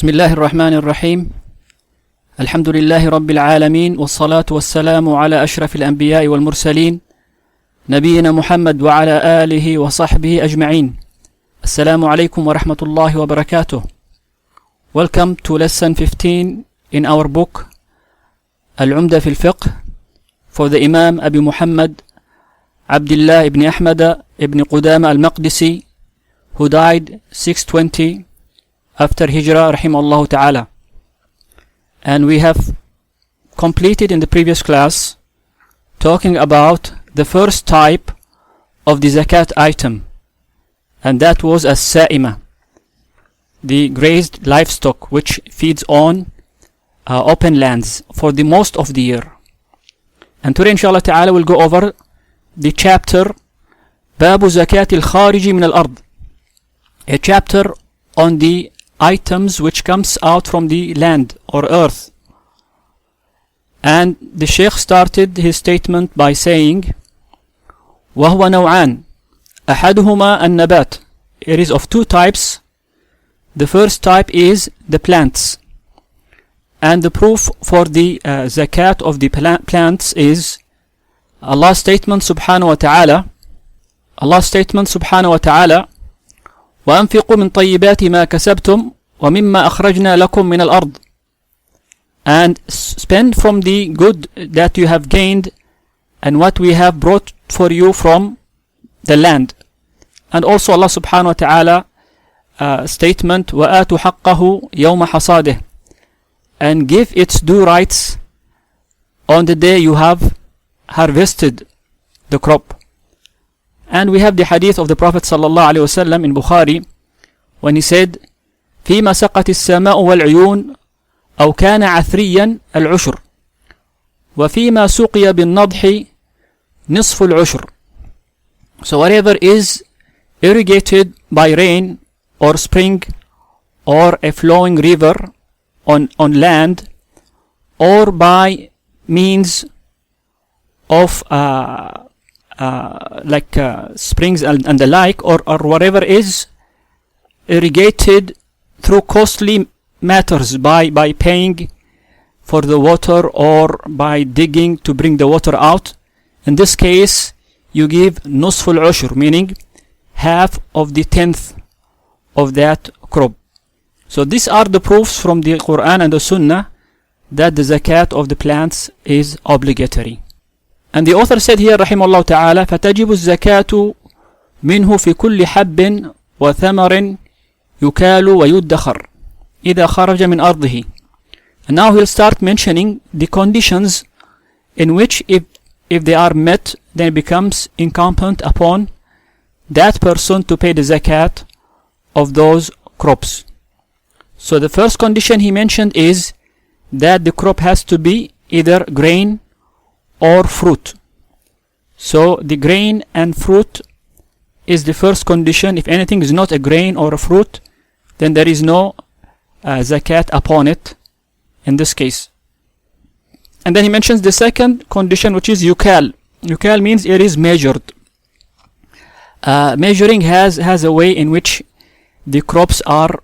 بسم الله الرحمن الرحيم الحمد لله رب العالمين والصلاة والسلام على أشرف الأنبياء والمرسلين نبينا محمد وعلى آله وصحبه أجمعين. السلام عليكم ورحمة الله وبركاته. Welcome to lesson 15 in our book Alumdah Fiqh for the Imam Abu Muhammad Abdullah ibn Ahmad ibn Qudama al-Maqdisi, who died 620 after Hijrah rahimahullah ta'ala. And we have completed in the previous class talking about the first type of the zakat item, and that was as-sa'ima, the grazed livestock which feeds on open lands for the most of the year. And today inshallah ta'ala we'll go over the chapter Babu Zakat al-Khariji min al-Ard, a chapter on the items which comes out from the land or earth. And the Sheikh started his statement by saying وَهُوَ نَوْعَانِ أَحَدُهُمَا النَّبَاتِ. It is of two types. The first type is the plants, and the proof for the zakat of the plants is Allah's statement subhanahu wa ta'ala. Allah's statement subhanahu wa ta'ala وَأَنْفِقُوا مِنْ طَيِّبَاتِ مَا كَسَبْتُمْ وَمِمَّا أَخْرَجْنَا لَكُمْ مِنَ الْأَرْضِ. And spend from the good that you have gained and what we have brought for you from the land. And also Allah subhanahu wa ta'ala statement وَآتُوا حَقَّهُ يَوْمَ حَصَادِهِ, and give its due rights on the day you have harvested the crop. And we have the hadith of the Prophet sallallahu alaihi wasallam in Bukhari when he said فيما سقت السماء والعيون أو كان عثريا العشر وفيما سقي بالنضح نصف العشر. So whatever is irrigated by rain or spring or a flowing river on land, or by means of springs and the like, or whatever is irrigated through costly matters, by paying for the water or by digging to bring the water out. In this case you give nusful ushur, meaning half of the 10th of that crop. So these are the proofs from the Qur'an and the Sunnah that the zakat of the plants is obligatory. And the author said here rahimahullah ta'ala فَتَجِبُ الزَّكَاةُ مِنْهُ فِي كُلِّ حَبٍّ وَثَمَرٍ يُكَالُ وَيُدَّخَرْ إِذَا خَرَجَ مِنْ أَرْضِهِ. And now he'll start mentioning the conditions in which if they are met, then it becomes incumbent upon that person to pay the zakat of those crops. So the first condition he mentioned is that the crop has to be either grain or fruit. So the grain and fruit is the first condition. If anything is not a grain or a fruit, then there is no zakat upon it in this case. And then he mentions the second condition, which is yukal. Yukal means it is measured. Measuring has a way in which the crops are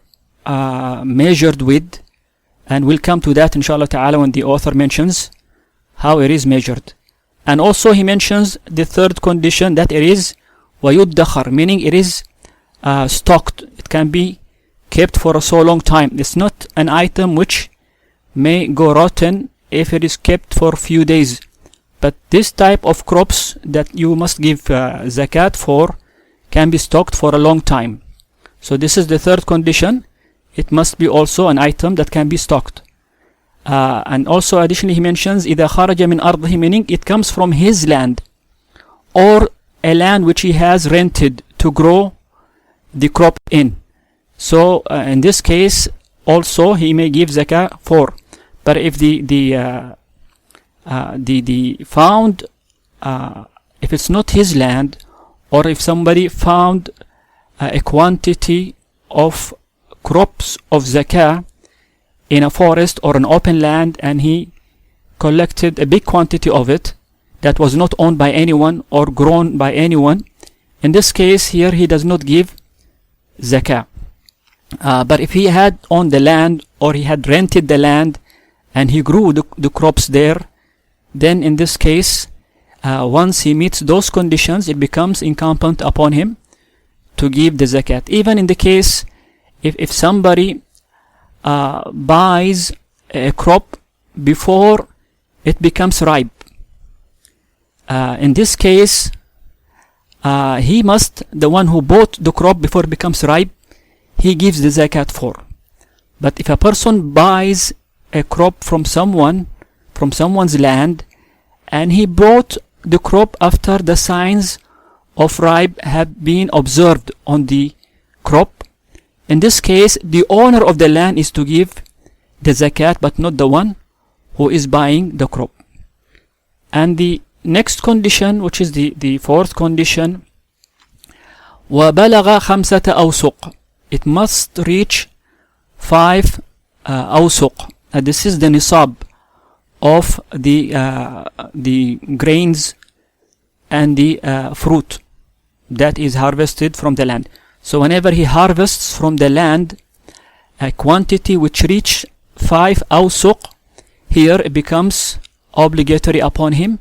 measured with, and we'll come to that inshallah ta'ala when the author mentions how it is measured. And also he mentions the third condition, that it is وَيُدَّخَرْ, meaning it is stocked. It can be kept for a so long time. It's not an item which may go rotten if it is kept for a few days. But this type of crops that you must give zakat for can be stocked for a long time. So this is the third condition. It must be also an item that can be stocked. And also additionally he mentions إِذَا خَرَجَ مِنْ أَرْضِهِ, meaning it comes from his land or a land which he has rented to grow the crop in. So in this case also he may give zakah for. But if the found if it's not his land, or if somebody found a quantity of crops of zakah in a forest or an open land, and he collected a big quantity of it that was not owned by anyone or grown by anyone, in this case here he does not give zakah. But if he had owned the land or he had rented the land and he grew the crops there, then in this case, once he meets those conditions, it becomes incumbent upon him to give the zakat. Even in the case if somebody buys a crop before it becomes ripe, in this case he must, the one who bought the crop before it becomes ripe, he gives the zakat for. But if a person buys a crop from someone's land, and he bought the crop after the signs of ripe have been observed on the crop, in this case the owner of the land is to give the zakat, but not the one who is buying the crop. And the next condition, which is the fourth condition, وَبَلَغَ خَمْسَةَ أَوْسُقٍ, it must reach 5 awsuq. This is the nisab of the grains and the fruit that is harvested from the land. So whenever he harvests from the land a quantity which reach 5 awsuq, here it becomes obligatory upon him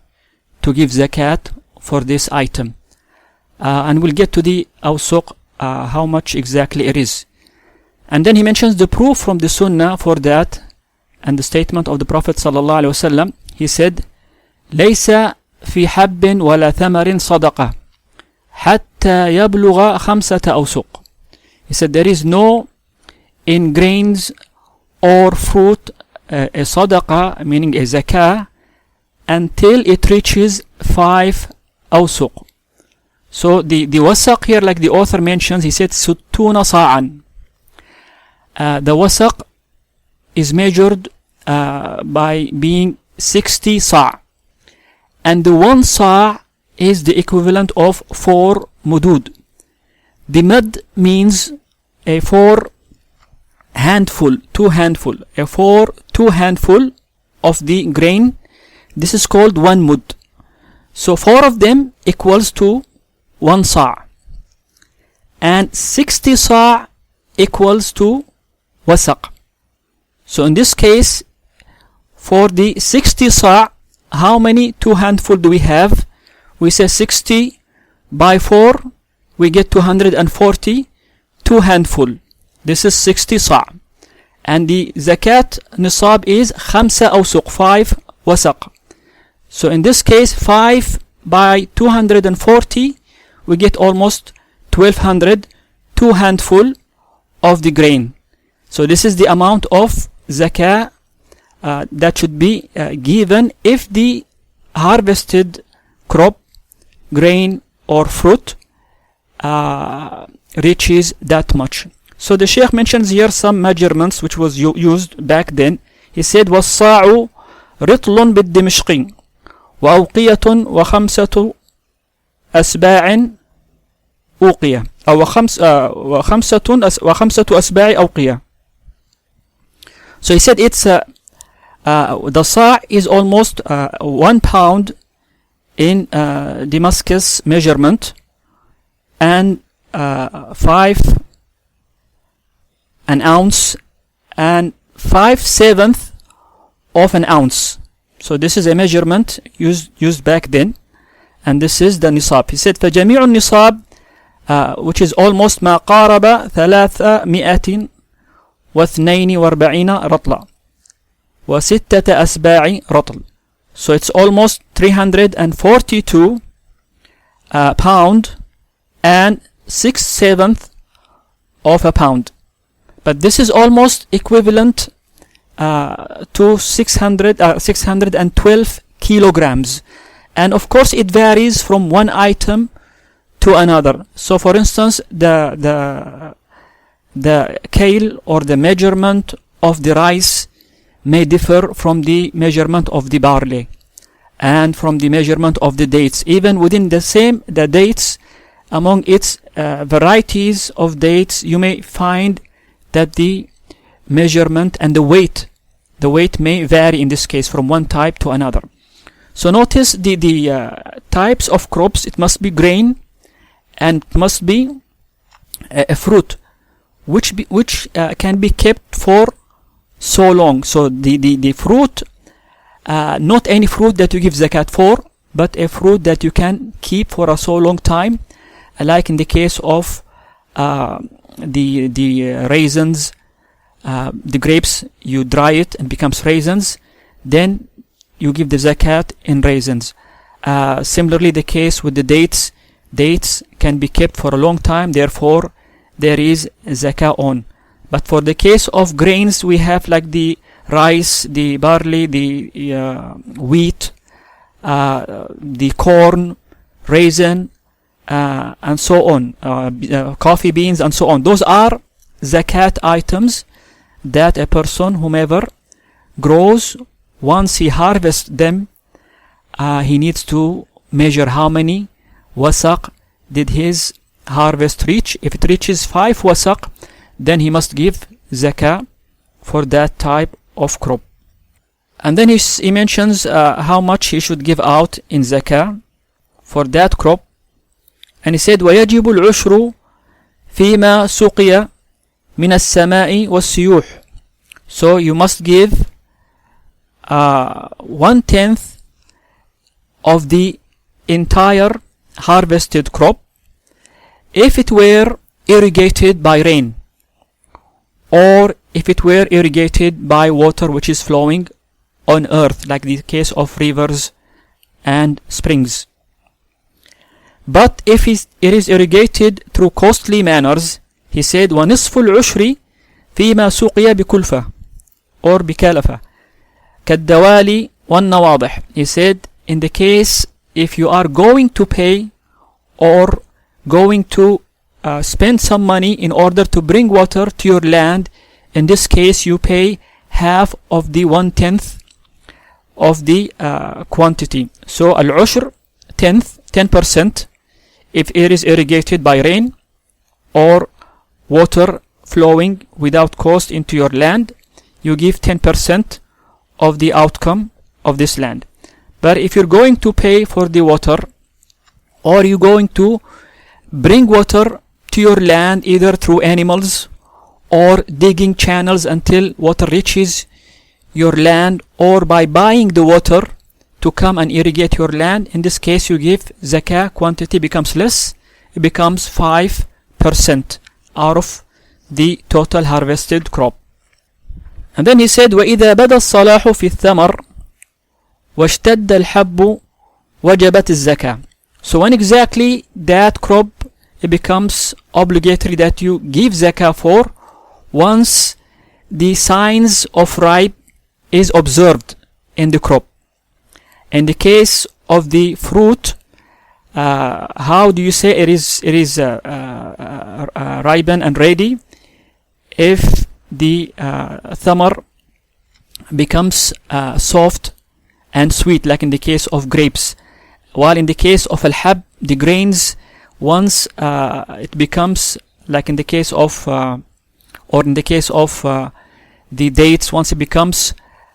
to give zakat for this item. And we'll get to the awsuq, how much exactly it is. And then he mentions the proof from the sunnah for that, and the statement of the Prophet sallallahu alaihi wasallam. He said, ليس في حب ولا ثمر صدقة حتى يبلغ 5 أوسق. He said, there is no in grains or fruit a sadaqah, meaning a zakah, until it reaches 5 awsuq. So the wasaq here, like the author mentions, he said ستون صاعا. The wasaq is measured by being 60 sa', and the 1 sa' is the equivalent of 4 mudud. The mud means a 4 handful, 2 handful, a 2 handful of the grain. This is called 1 mud. So 4 of them equals to 1 sa', and 60 sa' equals to wasaq. So in this case, for the 60 sa', how many 2 handful do we have? We say 60 by 4, we get 240, 2 handful. This is 60 sa'. And the zakat nisab is 5 awsuq, 5 wasaq. So in this case, 5 by 240, we get almost 1200, 2 handful of the grain. So this is the amount of zakah that should be given if the harvested crop, grain or fruit reaches that much. So the Sheikh mentions here some measurements which was used back then. He said, وَالصَّاعُ رِطْلٌ بِالدِّمِشْقِ وَأَوْقِيَةٌ وَخَمْسَةُ أَسْبَاعٍ أوقية أو وخمسة أسباع أوقية. So he said it's the sa' is almost 1 pound in Damascus measurement, and 5 an ounce, and 5/7 of an ounce. So this is a measurement used back then, and this is the nisab. He said فجميع النصاب, which is almost ما قارب 342 رطلا وستة أسباع رطل. So it's almost 342 pound and 6/7 of a pound. But this is almost equivalent to 612 kilograms. And of course it varies from one item to another. So for instance, the kale or the measurement of the rice may differ from the measurement of the barley and from the measurement of the dates. Even within the dates, among its varieties of dates, you may find that the measurement and the weight may vary in this case from one type to another. So notice the types of crops. It must be grain, and it must be a fruit which can be kept for so long. So the fruit, not any fruit that you give zakat for, but a fruit that you can keep for a so long time, like in the case of the raisins, the grapes, you dry it and becomes raisins, then you give the zakat in raisins. Similarly, the case with the dates can be kept for a long time, therefore there is zakah on. But for the case of grains, we have like the rice, the barley, the wheat, the corn, raisin, and so on, coffee beans and so on. Those are zakat items that a person, whomever grows, once he harvests them, he needs to measure how many wasaq did his harvest reach. If it reaches 5 wasaq, then he must give zakah for that type of crop. And then he mentions how much he should give out in zakah for that crop. And he said, وَيَجِبُ الْعُشْرُ فِيمَا سُقِيَ مِنَ السَّمَاءِ وَالسِّيُوحِ. So you must give 1/10 of the entire harvested crop if it were irrigated by rain, or if it were irrigated by water which is flowing on earth, like the case of rivers and springs. But if it is irrigated through costly manners, he said, وَنِصْفُ الْعُشْرِ فِيمَا سُقِيَ بِكُلْفَةٍ or بِكَلَفَةٍ كَالدَّوَالِ وَالنَّوَاضِحِ. He said, in the case if you are going to pay or going to spend some money in order to bring water to your land, in this case you pay half of the 1/10 of the quantity. So al-ushr, 10%, if it is irrigated by rain or water flowing without cost into your land, you give 10% of the outcome of this land. But if you're going to pay for the water, or you're going to bring water to your land either through animals or digging channels until water reaches your land, or by buying the water to come and irrigate your land, in this case you give zakah. Quantity becomes less, it becomes 5% out of the total harvested crop. And then he said, وَإِذَا بَدَى الصَّلَاحُ فِي الثَّمَرِ وَاشْتَدَّ الْحَبُّ وَجَبَتِ الزَّكَاةِ. So when exactly that crop, it becomes obligatory that you give zakah for, once the signs of ripe is observed in the crop. In the case of the fruit, how do you say it is ripen and ready? If the thamar becomes soft and sweet, like in the case of grapes. While in the case of al-hab, the grains, once it becomes, like in the case of or in the case of the dates, once it becomes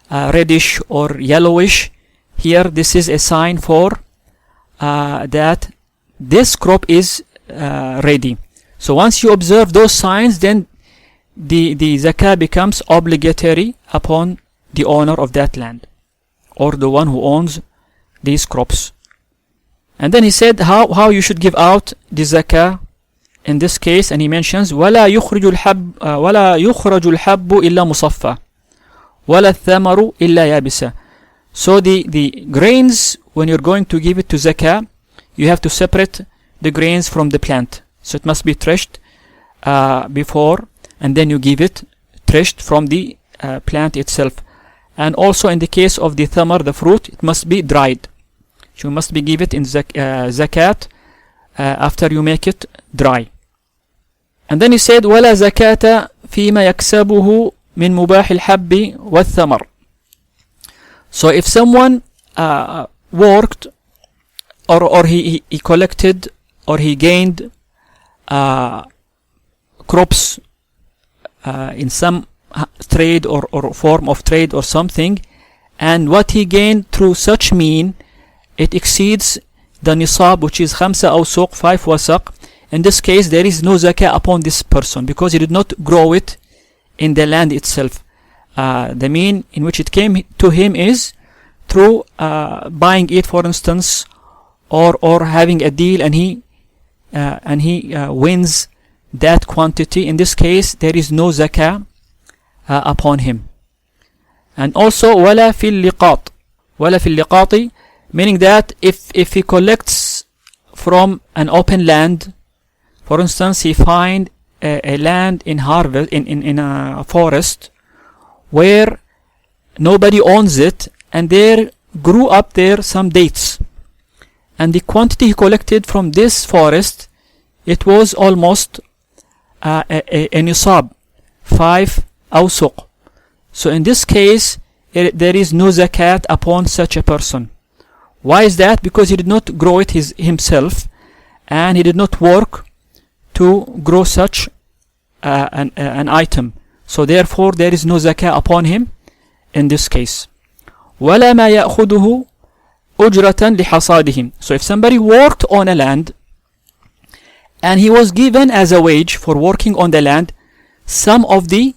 reddish or yellowish, here this is a sign for that this crop is ready. So once you observe those signs, then the zakah becomes obligatory upon the owner of that land, or the one who owns these crops. And then he said how you should give out the zakah in this case, and he mentions وَلَا يُخْرَجُ الْحَبُّ إِلَّا مُصَفَّى وَلَا الثَّمَرُ إِلَّا يَابِسًا. So the grains, when you're going to give it to zakah, you have to separate the grains from the plant. So it must be threshed before, and then you give it threshed from the plant itself. And also in the case of the thamar, the fruit, it must be dried. You must be give it in zakat after you make it dry. And then he said وَلَا زَكَاةَ فِيمَا يَكْسَبُهُ مِنْ مُبَاحِ الْحَبِّ وَالثَّمَرِ. So if someone worked or he collected or he gained crops in some trade or form of trade or something, and what he gained through such mean, it exceeds the nisab, which is 5 awsuq, 5 wasaq. In this case there is no zakah upon this person, because he did not grow it in the land itself. the mean in which it came to him is through buying it, for instance, or having a deal, and he wins that quantity. In this case, there is no zakah upon him. And also ولا في اللقاط, ولا في اللقاط, meaning that if he collects from an open land, for instance, he find a land in harvest in a forest where nobody owns it, and there grew up there some dates, and the quantity he collected from this forest, it was almost a nisab, 5 awsuq. So in this case, there is no zakat upon such a person. Why is that? Because he did not grow it himself, and he did not work to grow such an item. So therefore there is no zakah upon him in this case. وَلَا مَا يَأْخُذُهُ أُجْرَةً لِحَصَادِهِمْ. So if somebody worked on a land and he was given as a wage for working on the land some of the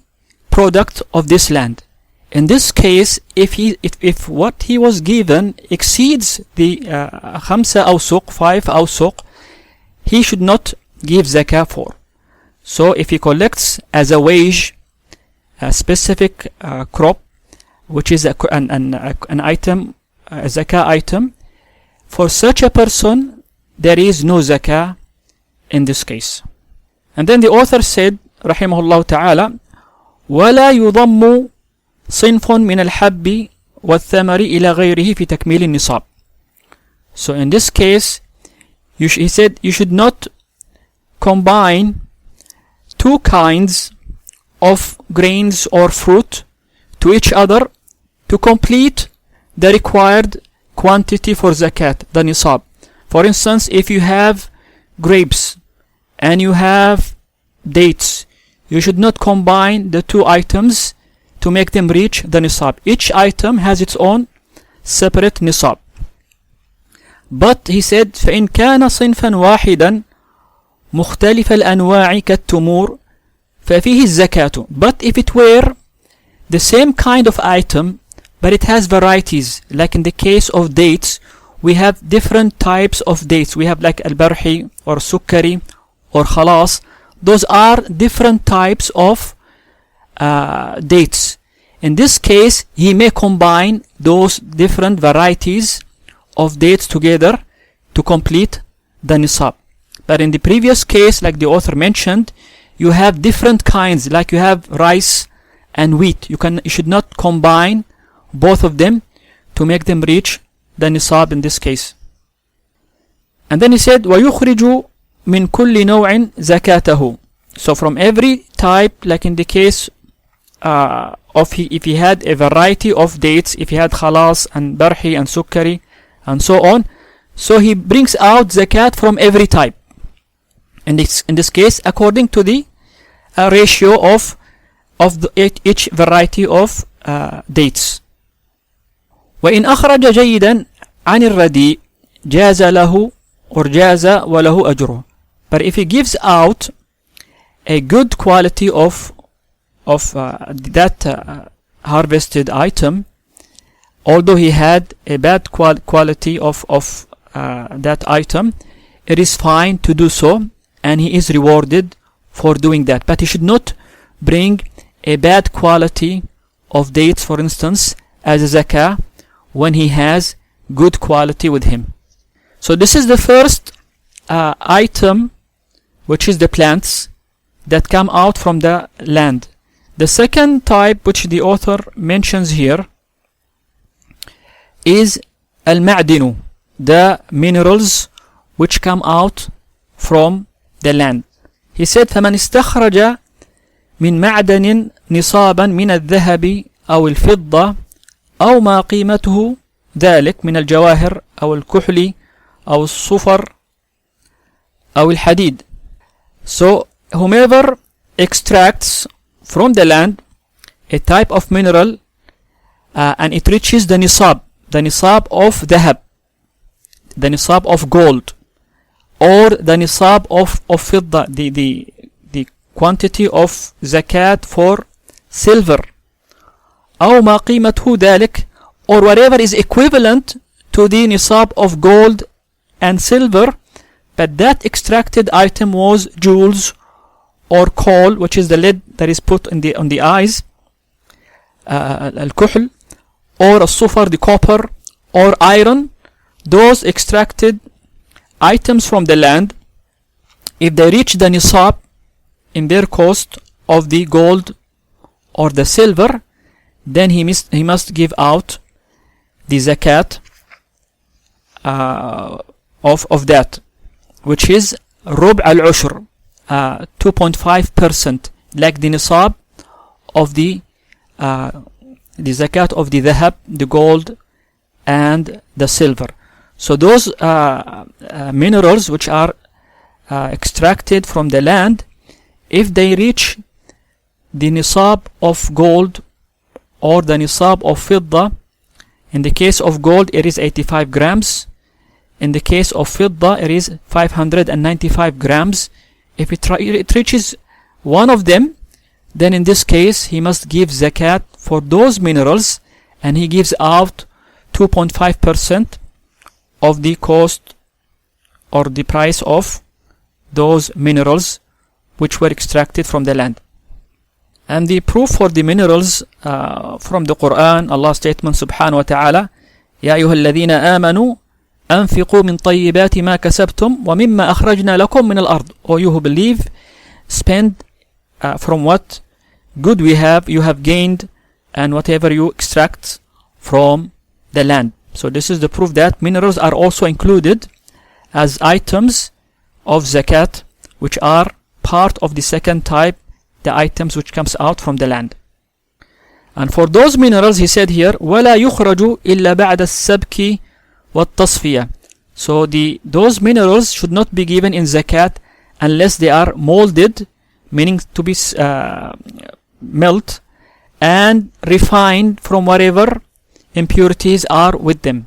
product of this land, in this case, if what he was given exceeds the 5 awsuq, he should not give zakah for. So if he collects as a wage a specific crop, which is an item, a zakah item, for such a person there is no zakah in this case. And then the author said, rahimahullah ta'ala, وَلَا يُضَمُّ صِنْفٌ مِنَ الْحَبِّ وَالثَّمَرِ إِلَى غَيْرِهِ فِي تَكْمِيلِ النِّصَابِ. So in this case, he said you should not combine two kinds of grains or fruit to each other to complete the required quantity for zakat, the nisab. For instance, if you have grapes and you have dates, you should not combine the two items to make them reach the nisab. Each item has its own separate nisab. But he said, فَإِنْ كَانَ صِنْفًا وَاحِدًا مُخْتَلِفَ الْأَنْوَاعِ كَالتُّمُورِ فَفِيهِ الزَّكَاةُ. But if it were the same kind of item, but it has varieties, like in the case of dates, we have different types of dates. We have like al-barhi or sukkari or khalas. Those are different types of dates. In this case, he may combine those different varieties of dates together to complete the nisab. But in the previous case, like the author mentioned, you have different kinds, like you have rice and wheat. You should not combine both of them to make them reach the nisab in this case. And then he said, وَيُخْرِجُ مِنْ كُلِّ نَوْعٍ زَكَاتَهُ. So from every type, like in the case if he had a variety of dates, if he had khalas and barhi and sukkari and so on, so he brings out zakat from every type. In this case, according to the ratio of each variety of dates. وإن أخرج جيدا عن الرديء جاز له or جاز وله أجره. But if he gives out a good quality of that harvested item, although he had a bad quality of that item, it is fine to do so, and he is rewarded for doing that. But he should not bring a bad quality of dates, for instance, as a zakah, when he has good quality with him. So this is the first item, which is the plants that come out from the land. The second type, which the author mentions here, is al-ma'dinu, the minerals which come out from the land. He said, فَمَنْ اسْتَخْرَجَ مِنْ مَعْدَنٍ نِصَابًا مِنَ الذهب أو الفضة أو ما قيمته ذلك من الجواهر أو الكحل أو الصفر أو الحديد. So whomever extracts from the land a type of mineral and it reaches the nisab of dhahab, the nisab of gold, or the nisab of fidda, the quantity of zakat for silver, أو ما قيمته ذلك, or whatever is equivalent to the nisab of gold and silver, but that extracted item was jewels or kohl, which is the lead that is put on the eyes, al-kuhl, or al-sufar, the copper, or iron. Those extracted items from the land, if they reach the nisab in their cost of the gold or the silver, then he must give out the zakat of that, which is rub' al-ushr, 2.5%, like the nisab of the zakat of the dhahab, the gold and the silver. So those minerals which are extracted from the land, if they reach the nisab of gold or the nisab of fidda, in the case of gold it is 85 grams, in the case of fidda it is 595 grams. If it reaches one of them, then in this case he must give zakat for those minerals, and he gives out 2.5% of the cost or the price of those minerals which were extracted from the land. And the proof for the minerals from the Qur'an, Allah's statement subhanahu wa ta'ala, يا أيها الذين آمنوا أنفقوا من طيبات ما كسبتم ومما أخرجنا لكم من الأرض. O you who believe, spend from what good you have gained, and whatever you extract from the land. So this is the proof that minerals are also included as items of zakat, which are part of the second type, the items which comes out from the land. And for those minerals, he said here, وَلَا يُخْرَجُ إِلَّا بَعْدَ السَّبْكِ وَالتَّصْفِيَةِ. So those minerals should not be given in zakat unless they are molded, meaning to be melt and refined from whatever impurities are with them.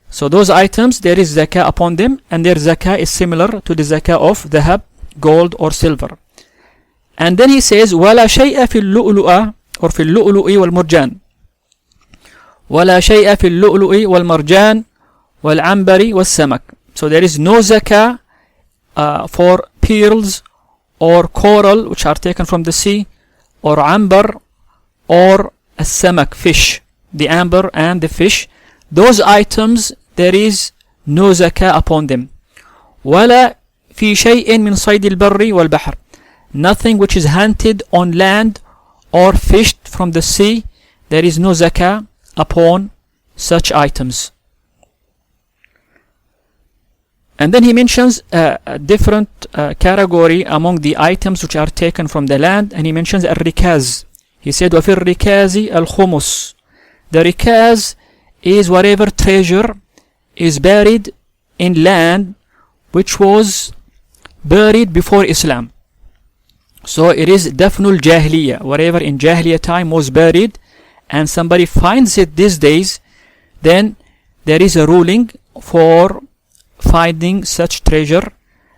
So those items, there is zakah upon them, and their zakah is similar to the zakah of dhahab, gold or silver. And then he says, وَلَا شَيْءَ فِي اللُّؤْلُؤَ, or في اللؤلؤ والمرجان, ولا شيء في اللؤلؤ والمرجان والعنبر والسمك. So there is no zakah for pearls or coral which are taken from the sea, or amber, or a samak, fish, the amber and the fish. Those items, there is no zakah upon them. ولا في شيء من صيد البر والبحر. Nothing which is hunted on land or fished from the sea, there is no zakah upon such items. And then he mentions a different category among the items which are taken from the land, and he mentions al-rikaz. He said, وَفِي الرِّكَازِ الْخُمُسِ. The rikaz is whatever treasure is buried in land which was buried before Islam. So it is dafnul jahiliyyah, whatever in jahiliyyah time was buried, and somebody finds it these days, then there is a ruling for finding such treasure,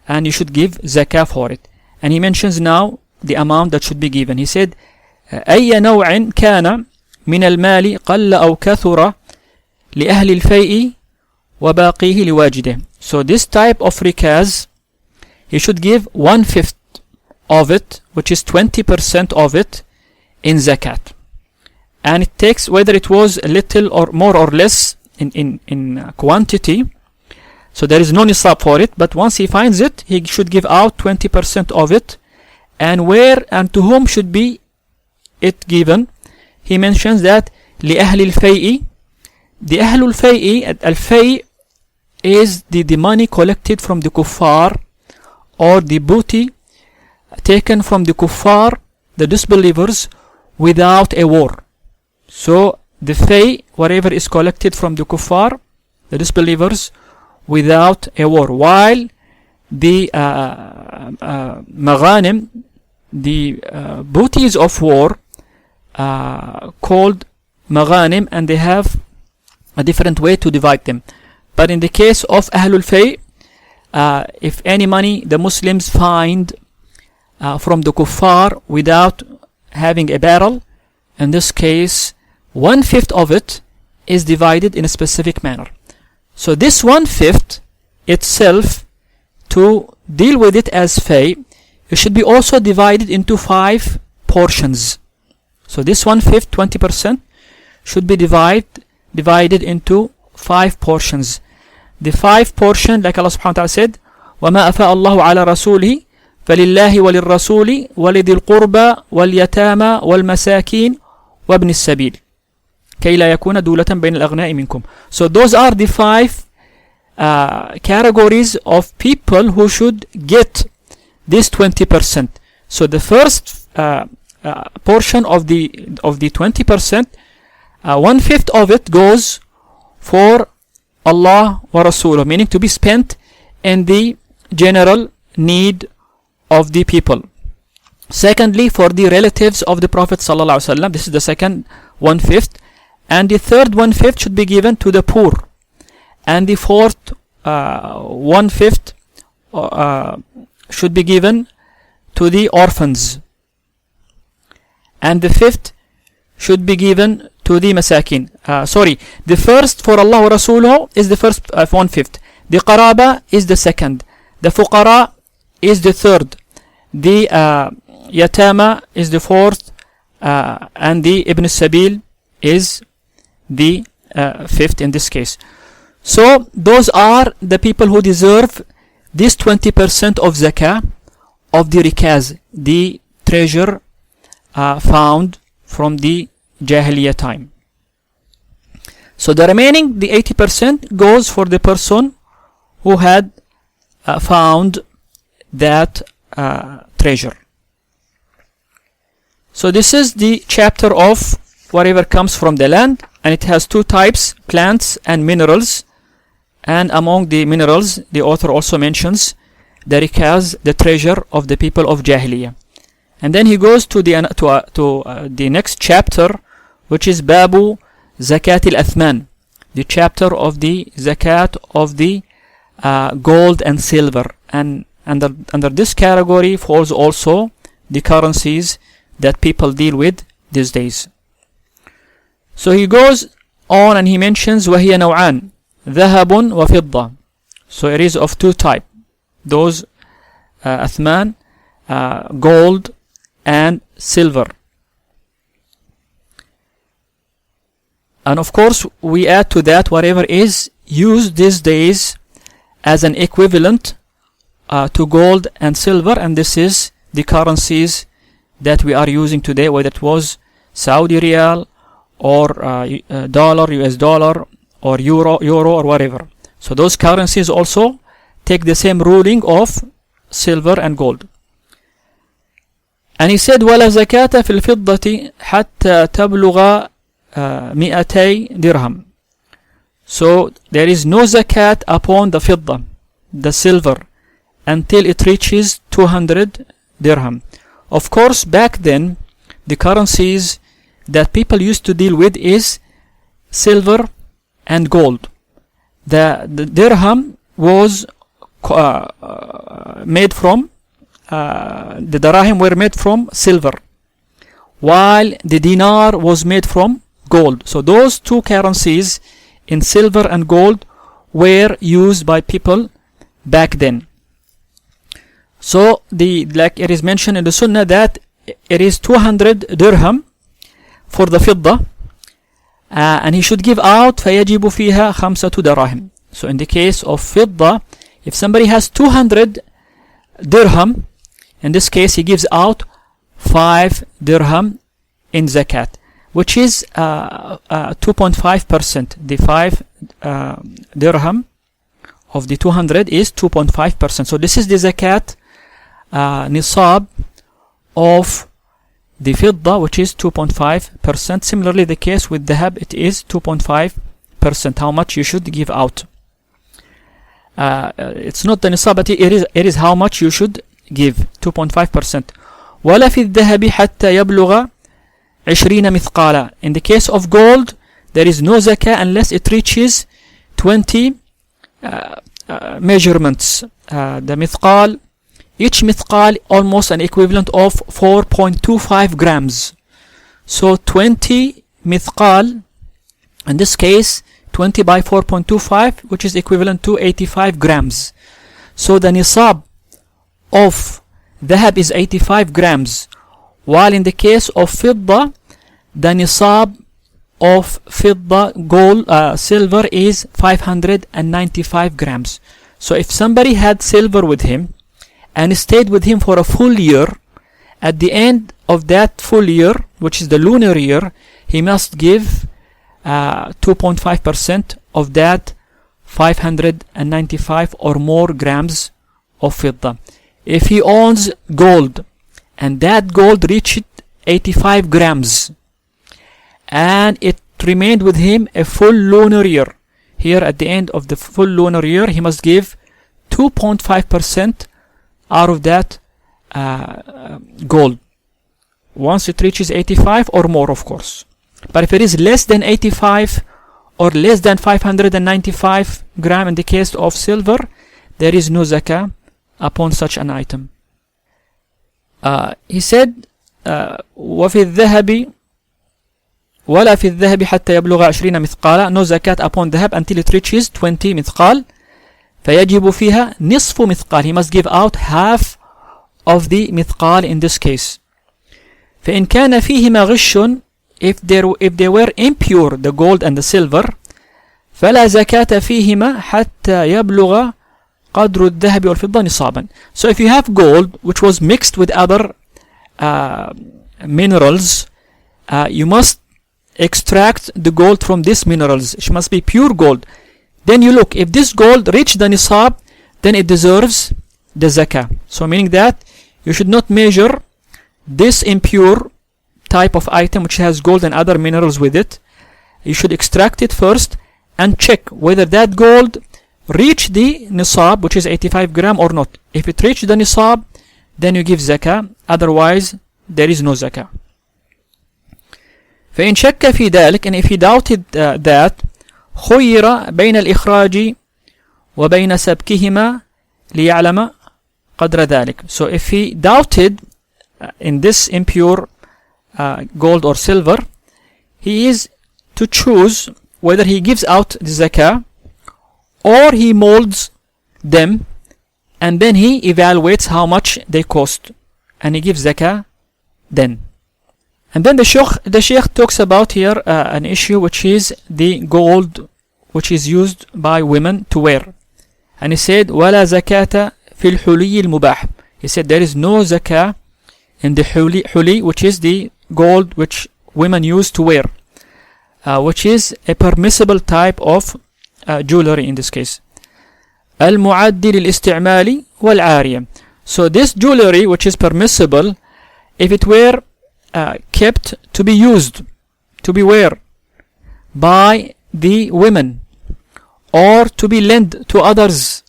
and you should give zakah for it. And he mentions now the amount that should be given. He said, أي نوع كان من المال قل أو كثر لأهل الفيء وباقيه لواجده. So this type of rikaz, he should give 1/5 of it, which is 20% of it, in zakat. And it takes whether it was a little or more or less in quantity. So there is no nisab for it, but once he finds it, he should give out 20% of it. And where and to whom should be it given? He mentions that لأهل الفيء. The أهل الفيء, al-fay is the money collected from the kuffar, or the booty taken from the kuffar, the disbelievers, without a war. So the fay, whatever is collected from the kuffar, the disbelievers, without a war, while the maghanim, the booties of war, called maghanim, and they have a different way to divide them. But in the case of Ahlul Fay, if any money the Muslims find from the kuffar without having a battle, in this case 1/5 of it is divided in a specific manner. So this 1/5 itself, to deal with it as fay, it should be also divided into 5 portions. So this 1/5, 20%, should be divided into 5 portions. The 5 portion, like Allah subhanahu wa ta'ala said, وَمَا أَفَاءَ اللَّهُ عَلَى رَسُولِهِ فَلِلَّهِ وَلِلرَّسُولِ وَلِذِي الْقُرْبَى وَالْيَتَامَى وَالْمَسَاكِينِ وَابْنِ السَّبِيلِ كَيْ لَا يَكُونَ دُولَةً بَيْنَ الْأَغْنِيَاءِ مِنْكُمْ. So those are the 5 categories of people who should get this 20%. So the first portion of the 20%, 1/5 of it goes for Allah wa Rasuluh, meaning to be spent in the general need of the people. Secondly, for the relatives of the Prophet sallallahu alaihi wasallam, this is the second 1/5, and the third 1/5 should be given to the poor, and the fourth 1/5 should be given to the orphans, and the fifth should be given to the masakin. The first for Allah wa Rasuluh is the first 1/5. The qaraba is the second. The fuqara is the third. The yatama is the fourth, and the ibn sabil is the fifth in this case. So those are the people who deserve this 20% of zakah of the rikaz, the treasure found from the Jahiliyyah time. So the remaining, the 80%, goes for the person who had found that treasure. So this is the chapter of whatever comes from the land, and it has 2 types, plants and minerals. And among the minerals, the author also mentions the rikaz, the treasure of the people of Jahiliyyah. And then he goes to the next chapter, which is Babu Zakat al-Athman, the chapter of the zakat of the gold and silver. And under this category falls also the currencies that people deal with these days. So he goes on and he mentions وَهِيَ نَوْعَانِ ذهب وفضة. So it is of 2 types, those athman, gold and silver. And of course we add to that whatever is used these days as an equivalent to gold and silver, and this is the currencies that we are using today, whether it was Saudi Riyal or dollar, US dollar, or euro or whatever. So those currencies also take the same ruling of silver and gold. And he said وَلَا زَكَاةَ فِي الْفِضَّةِ حَتَّى تَبْلُغَ 200 dirham. So there is no zakat upon the fidda, the silver, until it reaches 200 dirham. Of course, back then the currencies that people used to deal with is silver and gold. The dirham was made from the darahim were made from silver, while the dinar was made from gold. So those 2 currencies in silver and gold were used by people back then. So like it is mentioned in the Sunnah that it is 200 dirham for the fidda, and he should give out فَيَجِبُ فِيهَا 5 دراهم. So in the case of fidda, if somebody has 200 dirham, in this case he gives out 5 dirham in zakat, which is 2.5%. The 5 dirham of the 200 is 2.5%. So this is the zakat nisab of the fidda, which is 2.5%. Similarly, the case with dhahab, it is 2.5%, how much you should give out. It's not the nisab, but it is how much you should give, 2.5%. وَلَا فِي الذَّهَبِ حَتَّى يَبْلُغَ 20 مثقالا. In the case of gold, there is no zakah unless it reaches 20 measurements. The mithqal, each mithqal almost an equivalent of 4.25 grams. So 20 mithqal, in this case 20 by 4.25, which is equivalent to 85 grams. So the nisab of dhahab is 85 grams, while in the case of fidda, the nisab of fidda, gold, silver is 595 grams. So if somebody had silver with him and stayed with him for a full year, at the end of that full year, which is the lunar year, he must give 2.5% of that 595 or more grams of fidda. If he owns gold and that gold reached 85 grams and it remained with him a full lunar year, here at the end of the full lunar year he must give 2.5% out of that gold once it reaches 85 or more, of course. But if it is less than 85 or less than 595 gram in the case of silver, there is no zakah upon such an item. He said وفي الذهب ولا في الذهب حتى يبلغ 20 مثقالا, no zakat upon dhahab until it reaches 20 مثقال, فيجب فيها نصف مثقال, he must give out half of the مثقال in this case. فإن كان فيهما غش, if they were impure, the gold and the silver, فلا زكاة فيهما حتى يبلغ قدر الذهب والفضة نصابا. So if you have gold which was mixed with other minerals, you must extract the gold from these minerals. It must be pure gold. Then you look, if this gold reached the nisab, then it deserves the zakah. So meaning that you should not measure this impure type of item which has gold and other minerals with it. You should extract it first and check whether that gold reached the nisab, which is 85 gram, or not. If it reached the nisab, then you give zakah, otherwise there is no zakah. فإن شك في ذلك, and if he doubted that, خير بين الإخراج وبين سبكهما ليعلم قدر ذلك. So if he doubted in this impure gold or silver, he is to choose whether he gives out the zakah or he molds them and then he evaluates how much they cost and he gives zakah then. And then the Sheikh talks about here an issue which is the gold which is used by women to wear. And he said ولا زكاة في الحلي المباح. He said there is no zakah in the huli, which is the gold which women use to wear, which is a permissible type of jewelry in this case. المعد للاستعمال والعارية. So this jewelry which is permissible, if it were kept to be used, to be wear by the women or to be lent to others,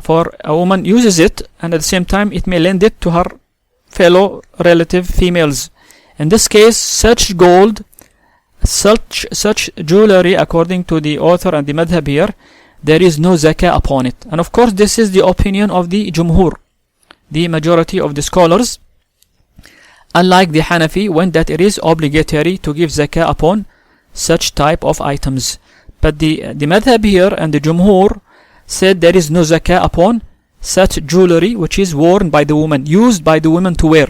for a woman uses it and at the same time it may lend it to her fellow relative females. In this case, such gold, such jewelry, according to the author and the madhab here, there is no zakah upon it. And of course this is the opinion of the jumhur, the majority of the scholars, unlike the Hanafi, when that it is obligatory to give zakah upon such type of items. But the madhab here and the jumhur said there is no zakah upon such jewelry which is worn by the woman, used by the woman to wear.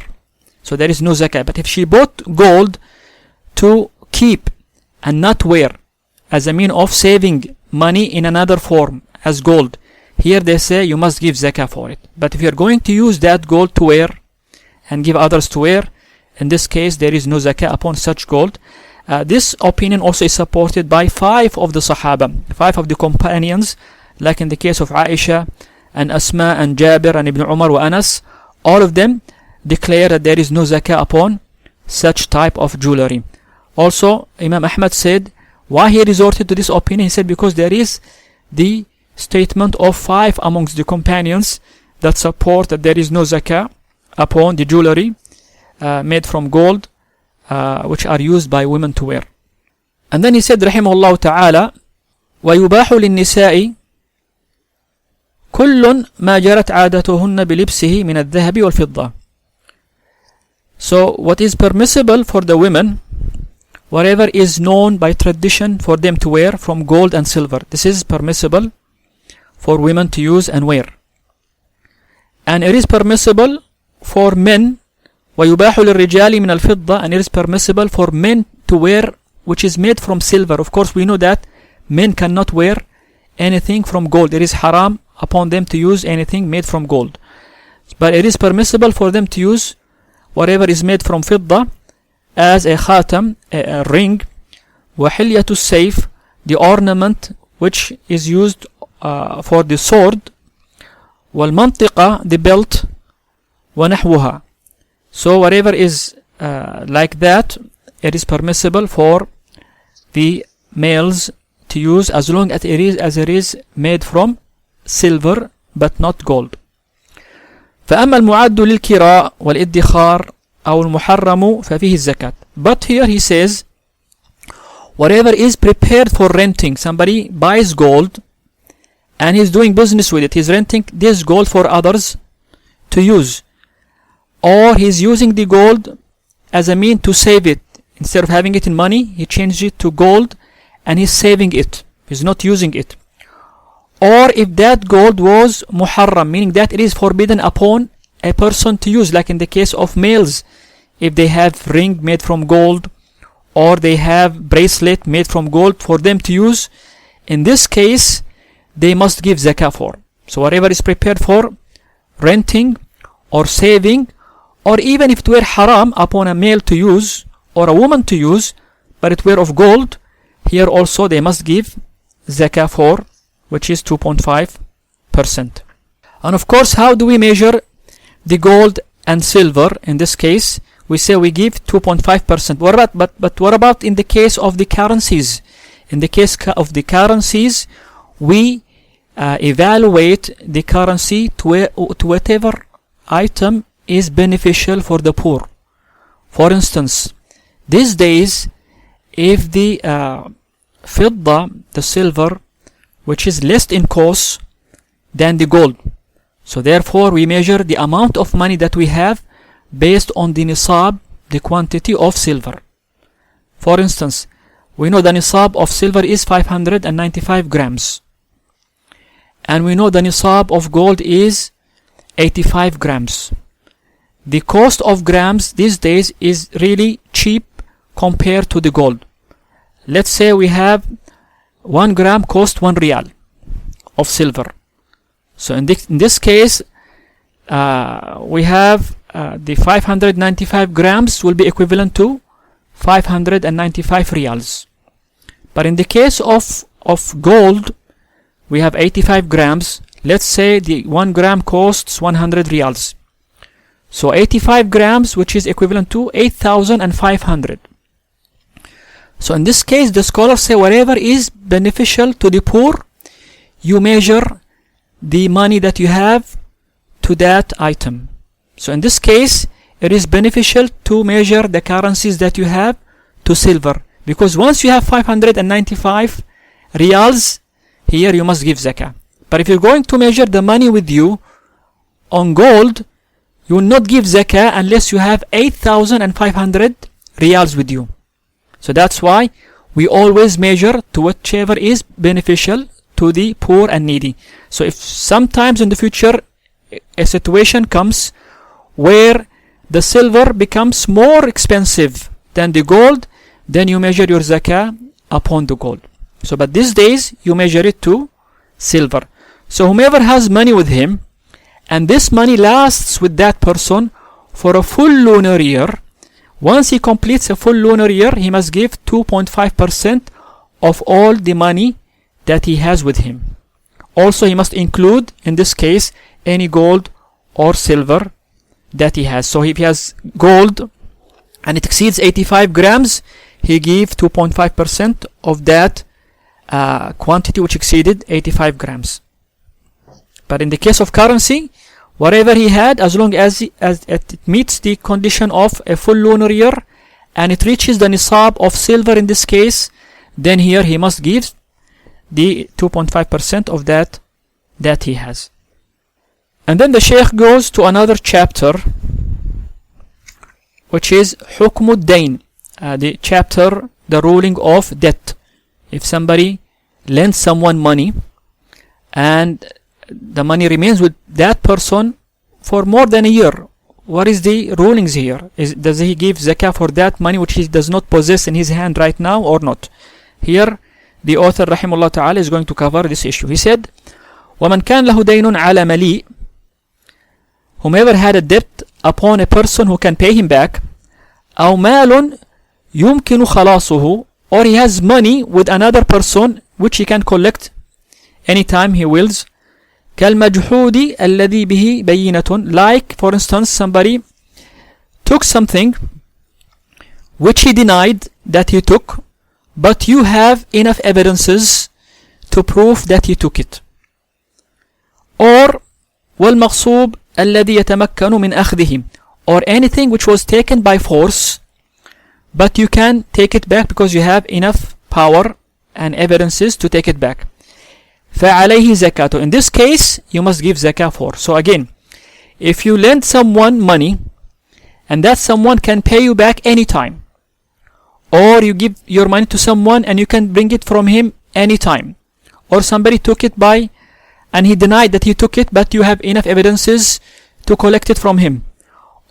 So there is no zakah. But if she bought gold to keep and not wear as a mean of saving money in another form as gold, here they say you must give zakah for it. But if you are going to use that gold to wear and give others to wear, in this case there is no zakah upon such gold. This opinion also is supported by 5 of the Sahaba, 5 of the companions, like in the case of Aisha and Asma and Jabir and Ibn Umar wa Anas. All of them declare that there is no zakah upon such type of jewelry. Also Imam Ahmad said why he resorted to this opinion. He said because there is the statement of 5 amongst the companions that support that there is no zakah upon the jewelry made from gold which are used by women to wear. And then he said rahimahullah ta'ala ويباح للنساء كل ما جرت عادتهن بلبسه من الذهب والفضة. So what is permissible for the women whatever is known by tradition for them to wear from gold and silver. This is permissible for women to use and wear. And it is permissible for men, وَيُبَاحُ لِلرِّجَالِ مِنَ الْفِضَّةِ, and it is permissible for men to wear which is made from silver. Of course, we know that men cannot wear anything from gold. It is haram upon them to use anything made from gold. But it is permissible for them to use whatever is made from fidda as a khatam, a ring, وَحِلْيَةُ السَّيْف, the ornament which is used for the sword, وَالْمَنْطِقَةِ, the belt, وَنَحْوُهَا. So whatever is like that, it is permissible for the males to use as long as it is made from silver but not gold. فأما المعد للكراء والادخار أو المحرم ففيه الزكاة. But here he says, whatever is prepared for renting, somebody buys gold and he's doing business with it, he's renting this gold for others to use, or he's using the gold as a mean to save it. Instead of having it in money, he changed it to gold and he's saving it, he's not using it. Or if that gold was muharram, meaning that it is forbidden upon a person to use, like in the case of males, if they have ring made from gold or they have bracelet made from gold for them to use, in this case they must give zakah for. So whatever is prepared for renting or saving, or even if it were haram upon a male to use or a woman to use, but it were of gold, here also they must give zakah for, which is 2.5%. And of course, how do we measure the gold and silver? In this case, we say we give 2.5%. What about in the case of the currencies? In the case of the currencies, we evaluate the currency to whatever item is beneficial for the poor. For instance, these days, if the fidda, the silver, which is less in cost than the gold, so therefore we measure the amount of money that we have based on the nisab, the quantity of silver. For instance, we know the nisab of silver is 595 grams, and we know the nisab of gold is 85 grams. The cost of grams these days is really cheap compared to the gold. Let's say we have 1 gram cost 1 real of silver. So in this case, we have the 595 grams will be equivalent to 595 reals. But in the case of gold, we have 85 grams. Let's say the 1 gram costs 100 reals. So 85 grams, which is equivalent to 8,500. So in this case, the scholars say whatever is beneficial to the poor, you measure the money that you have to that item. So in this case, it is beneficial to measure the currencies that you have to silver, because once you have 595 reals, here you must give zakah. But if you're going to measure the money with you on gold, you will not give zakah unless you have 8,500 reals with you. So that's why we always measure to whichever is beneficial to the poor and needy. So if sometimes in the future a situation comes where the silver becomes more expensive than the gold, then you measure your zakah upon the gold. So but these days you measure it to silver. So whomever has money with him, and this money lasts with that person for a full lunar year, once he completes a full lunar year, he must give 2.5% of all the money that he has with him. Also, he must include, in this case, any gold or silver that he has. So if he has gold and it exceeds 85 grams, he gives 2.5% of that quantity which exceeded 85 grams. But in the case of currency, whatever he had, as long as it meets the condition of a full lunar year and it reaches the nisab of silver in this case, then here he must give the 2.5% of that he has. And then the Shaykh goes to another chapter, which is حكم الدين, the chapter the ruling of debt. If somebody lends someone money and the money remains with that person for more than a year, what is the rulings here? Does he give zakah for that money which he does not possess in his hand right now or not? Here the author rahimahullah ta'ala is going to cover this issue. He said, وَمَنْ كَانْ لَهُ دَيْنٌ عَلَى مَلِيءٍ, whomever had a debt upon a person who can pay him back, أَوْ مَالٌ يُمْكِنُ خَلَاصُهُ, or he has money with another person which he can collect anytime he wills, كَالْمَجْحُودِ الَّذِي بِهِ بَيِّنَةٌ, like for instance somebody took something which he denied that he took, but you have enough evidences to prove that he took it. Or وَالْمَغْصُوبِ الَّذِي يَتَمَكَّنُ مِنْ أَخْذِهِ, or anything which was taken by force, but you can take it back because you have enough power and evidences to take it back. فَعَلَيْهِ زَكَاةٌ, in this case you must give zakah for. So again, if you lend someone money and that someone can pay you back anytime, or you give your money to someone and you can bring it from him anytime, or somebody took it by and he denied that he took it but you have enough evidences to collect it from him,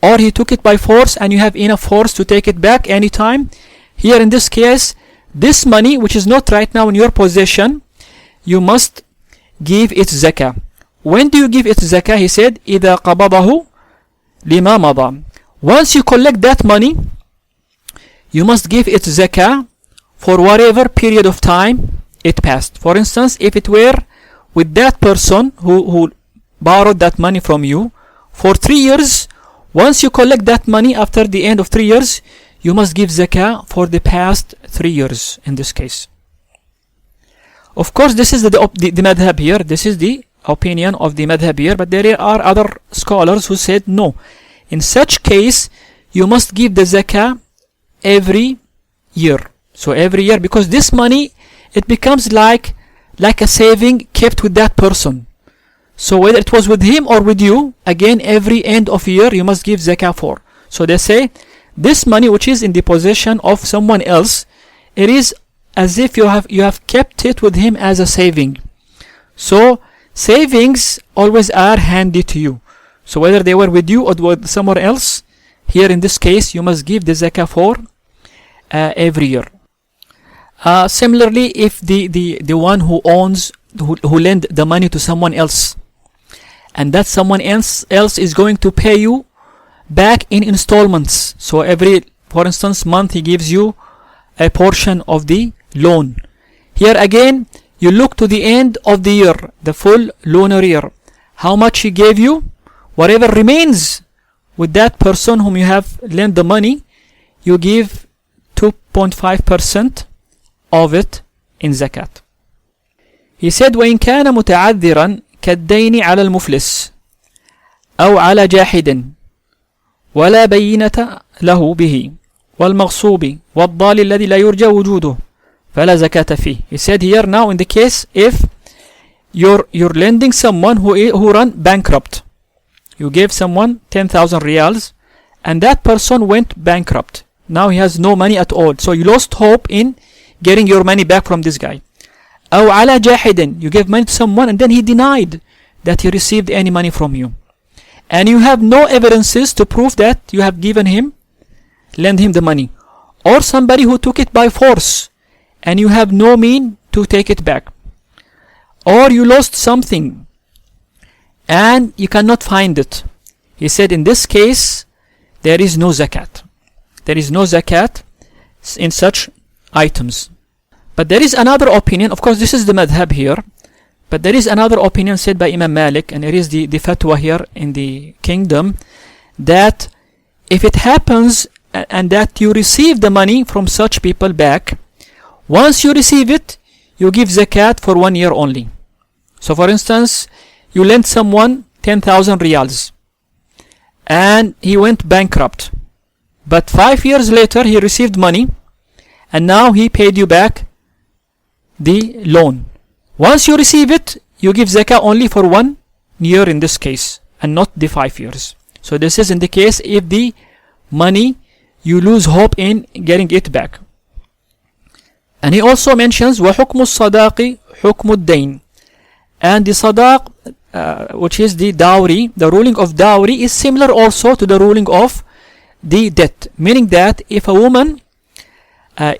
or he took it by force and you have enough force to take it back anytime, here in this case this money which is not right now in your possession, you must give its zakah. When do you give its zakah? He said إِذَا قَبَضَهُ لِمَا مَضَى, once you collect that money you must give its zakah for whatever period of time it passed. For instance, if it were with that person who borrowed that money from you for 3 years, once you collect that money after the end of 3 years, you must give zakah for the past 3 years in this case. Of course, this is the madhab here, this is the opinion of the madhab here, but there are other scholars who said no, in such case you must give the zakah every year. So every year, because this money, it becomes like a saving kept with that person. So whether it was with him or with you, again every end of year you must give zakah for. So they say this money which is in the possession of someone else, it is as if you have kept it with him as a saving. So savings always are handy to you. So whether they were with you or with someone else, here in this case you must give the zakah for every year. Similarly, if the one who owns, who lend the money to someone else, and that someone else is going to pay you back in installments, so every, for instance, month he gives you a portion of the loan. Here again you look to the end of the year, the full lunar year, how much he gave you, whatever remains with that person whom you have lent the money, you give 2.5% of it in zakat. He said وإن كان متعذرا كالدين على المفلس أو على جاحد ولا بينة له به والمغصوب والضال الذي لا يرجى وجوده فلا زكاة فيه. He said here now in the case if you're lending someone who run bankrupt, you gave someone 10,000 riyals and that person went bankrupt, now he has no money at all, so you lost hope in getting your money back from this guy. أو على جاحد, you gave money to someone and then he denied that he received any money from you, and you have no evidences to prove that you have lend him the money. Or somebody who took it by force and you have no mean to take it back, or you lost something and you cannot find it. He said in this case there is no zakat. There is no zakat in such items. But there is another opinion, of course this is the madhab here, but there is another opinion said by Imam Malik, and it is the fatwa here in the kingdom, that if it happens and that you receive the money from such people back, once you receive it you give zakat for 1 year only. So for instance, you lent someone 10,000 riyals and he went bankrupt, but 5 years later he received money and now he paid you back the loan. Once you receive it you give zakah only for 1 year in this case and not the 5 years. So this is in the case if the money you lose hope in getting it back. And he also mentions وحكم الصداق حكم الدين. And the sadaq, which is the dowry, the ruling of dowry is similar also to the ruling of the debt. Meaning that if a woman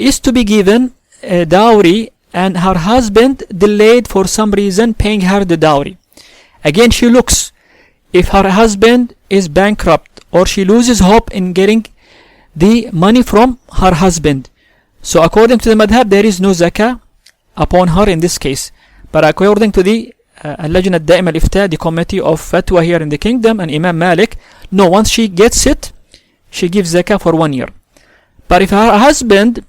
is to be given a dowry and her husband delayed for some reason paying her the dowry, again she looks if her husband is bankrupt or she loses hope in getting the money from her husband. So according to the madhab, there is no zakah upon her in this case. But according to the Al-Lajna Al-Da'ima Al-Ifta, the committee of fatwa here in the kingdom, and Imam Malik, no, once she gets it, she gives zakah for 1 year. But if her husband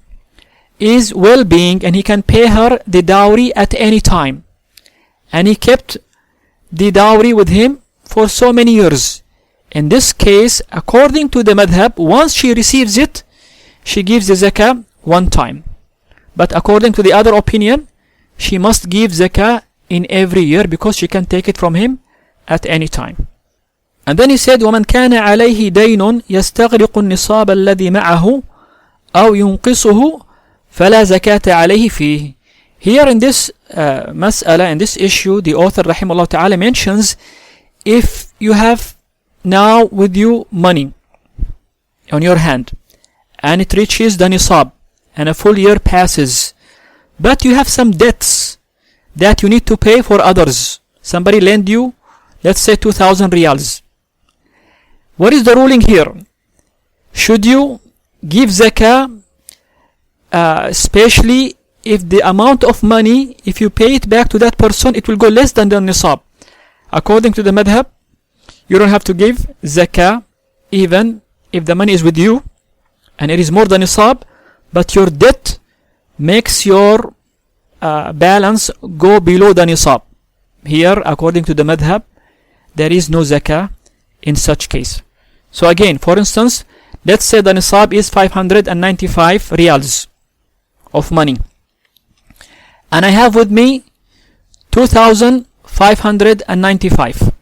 is well-being and he can pay her the dowry at any time, and he kept the dowry with him for so many years, in this case, according to the madhab, once she receives it, she gives the zakah one time. But according to the other opinion, she must give zakah in every year because she can take it from him at any time. And then he said, وَمَنْ كَانَ عَلَيْهِ دَيْنٌ يَسْتَغْرِقُ النِّصَابَ الَّذِي مَعَهُ أَوْ يُنْقِصُهُ فَلَا زَكَاةَ عَلَيْهِ فِيهِ. Here in this mas'ala, in this issue, the author rahimahullah ta'ala mentions, if you have now with you money on your hand and it reaches the nisab and a full year passes, but you have some debts that you need to pay for others. Somebody lend you, let's say 2,000 riyals. What is the ruling here? Should you give zakah, especially if the amount of money, if you pay it back to that person, it will go less than the nisab? According to the madhab, you don't have to give zakah even if the money is with you and it is more than nisab, but your debt makes your balance go below the nisab. Here, according to the madhab, there is no zakah in such case. So again, for instance, let's say the nisab is 595 riyals of money, and I have with me 2,595.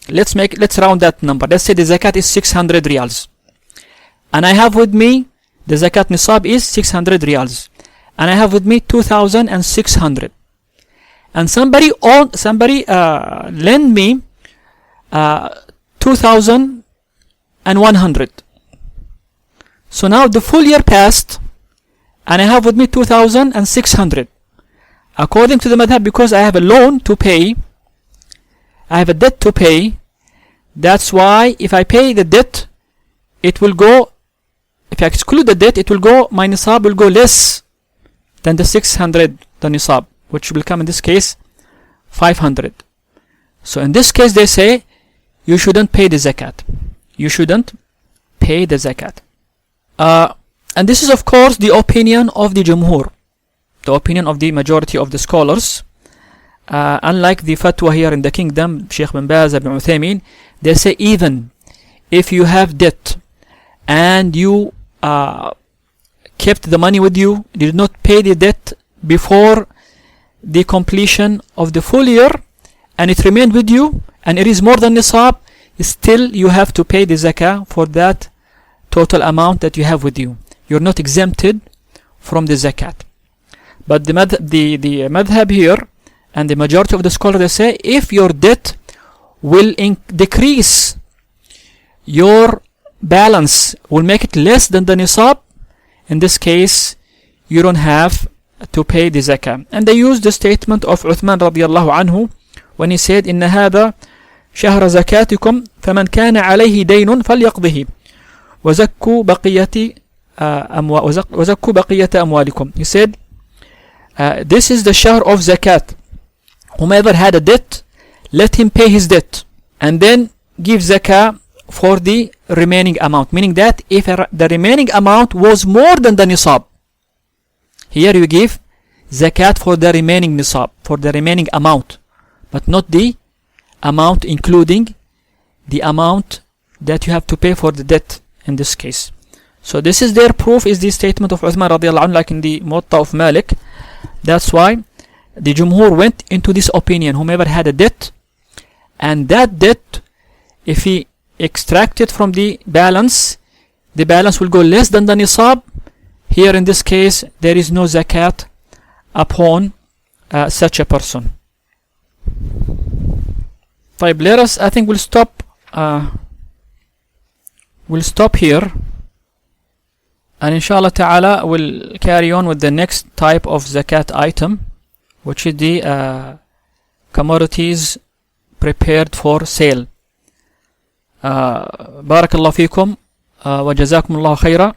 Let's round that number. Let's say the zakat is 600 riyals, and I have with me the zakat nisab is 600 riyals, and I have with me 2,600, and somebody lend me 2,100. So now the full year passed and I have with me 2,600. According to the madhab, because I have a loan to pay, I have a debt to pay, that's why if I pay the debt, it will go, if I exclude the debt, it will go, my nisab will go less than the 600, the nisab, which will come in this case 500. So in this case they say you shouldn't pay the zakat. You shouldn't pay the zakat. And this is of course the opinion of the Jumhur, the opinion of the majority of the scholars. Unlike the fatwa here in the kingdom, Sheikh bin Baz, Ibn Uthaymeen, they say even if you have debt and you kept the money with you, did not pay the debt before the completion of the full year, and it remained with you, and it is more than nisab, still you have to pay the zakah for that total amount that you have with you. You're not exempted from the zakat. But the madhab here and the majority of the scholars, they say if your debt will decrease your balance, will make it less than the nisab, in this case you don't have to pay the zakah. And they use the statement of Uthman radiallahu anhu when he said, إن هذا شهر زكاتكم فمن كان عليه دين فليقضه وزكوا بقية أموالكم. He said, this is the shahr of zakat. Whomever had a debt, let him pay his debt and then give zakah for the remaining amount. Meaning that if the remaining amount was more than the nisab, here you give zakat for the remaining nisab, for the remaining amount, but not the amount including the amount that you have to pay for the debt in this case. So this is their proof, is the statement of Uthman radiallahu anhu, like in the Muwatta of Malik. That's why the Jumhur went into this opinion. Whomever had a debt, and that debt, if he extracted from the balance will go less than the nisab, Here in this case, there is no zakat upon such a person. طيب, let us, I think we'll stop here, and inshallah ta'ala we'll carry on with the next type of zakat item, which is the commodities prepared for sale. بارك الله فيكم وجزاكم الله خيرا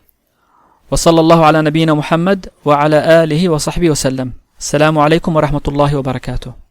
وصلى الله على نبينا محمد وعلى آله وصحبه وسلم. السلام عليكم ورحمة الله وبركاته.